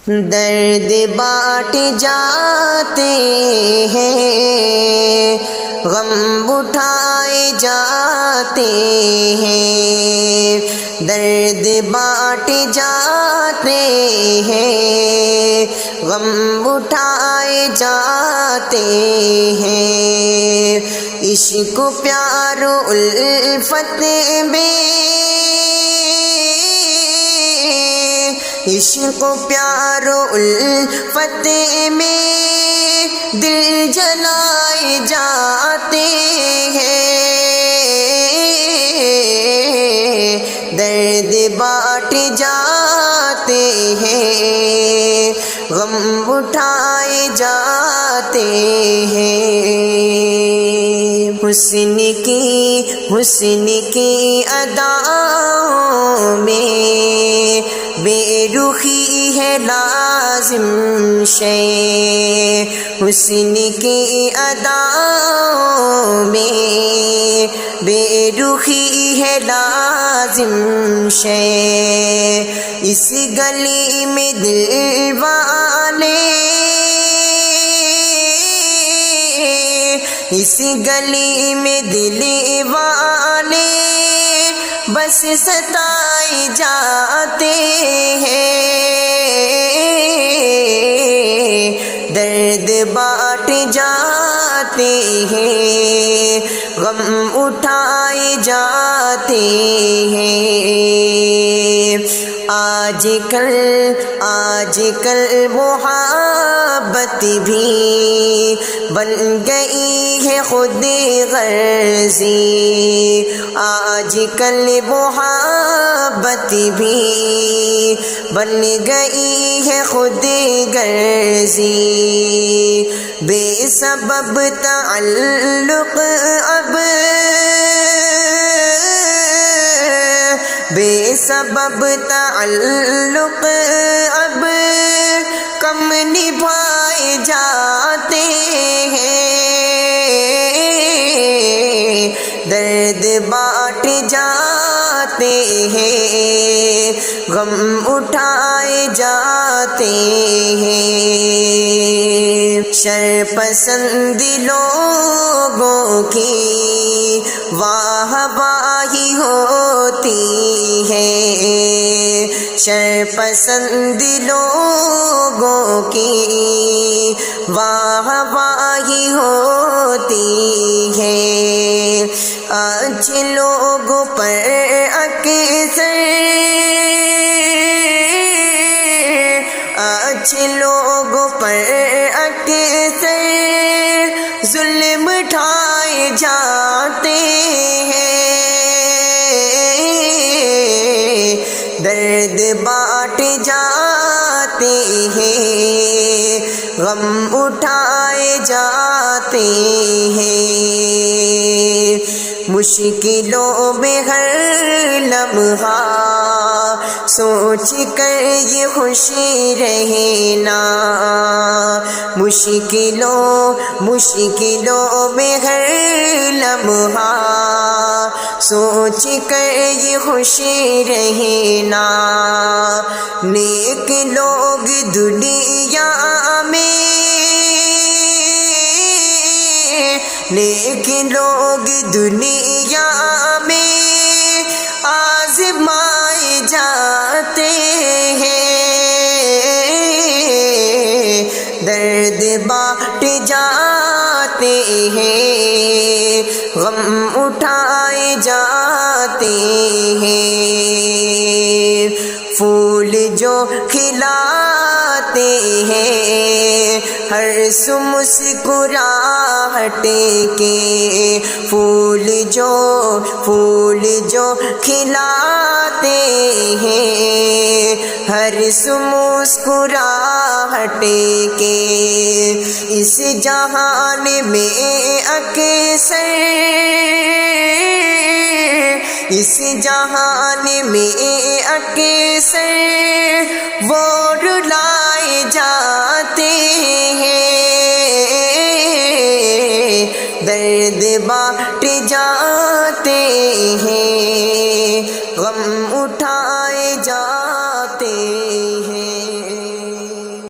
درد بانٹ جاتے ہیں، غم اٹھائے جاتے ہیں، درد بانٹ جاتے ہیں، غم اٹھائے جاتے ہیں، عشق پیار و الفت میں، عشق و پیار و الفت میں دل جلائے جاتے ہیں، درد بانٹ جاتے ہیں، غم اٹھائے جاتے ہیں، حسن کی اداؤں میں بے رخی ہے لازم شے، حسن کی اداؤں میں بے رخی ہے لازم شے، اس گلی میں دل والے، اس گلی میں دل والے بس ستائے جاتے ہیں، درد بانٹ جاتے ہیں، غم اٹھائے جاتے ہیں، آج کل محبت بھی بن گئی ہے خود غرضی، آج کل محبت بھی بن گئی ہے خود غرضی، بے سبب تعلق اب، بے سبب تعلق اب کم نبھائے جاتے ہیں، درد بانٹ جاتے ہیں، غم اٹھائے جاتے ہیں، شر پسند لوگوں کی واہ واہی ہوتی ہے، شر پسند لوگوں کی واہ واہی ہوتی ہے، اچھے لوگوں پر اکثر، اچھے لوگوں پر اکثر ظلم ڈھائے جاتے ہیں، درد بانٹ جاتے ہیں، غم اٹھائے جاتے ہیں، مشکلوں میں ہر لمحہ سوچ کر یہ خوشی رہنا، مشکلوں میں ہر لمحہ سوچ کر یہ خوشی رہنا، نیک لوگ دنیا میں، نیک لوگ دنیا میں آزمائے جاتے ہیں، درد بانٹ جاتے ہیں، غم اٹھائے جاتے ہیں، پھول جو کھلاتے ہیں ہر سو مسکراہٹ کے، پھول جو کھلاتے ہیں ہر سو مسکراہٹ کے، اس جہان میں اکثر، اس جہان میں اکثر وہ رلائے جاتے ہیں، درد بانٹ جاتے ہیں،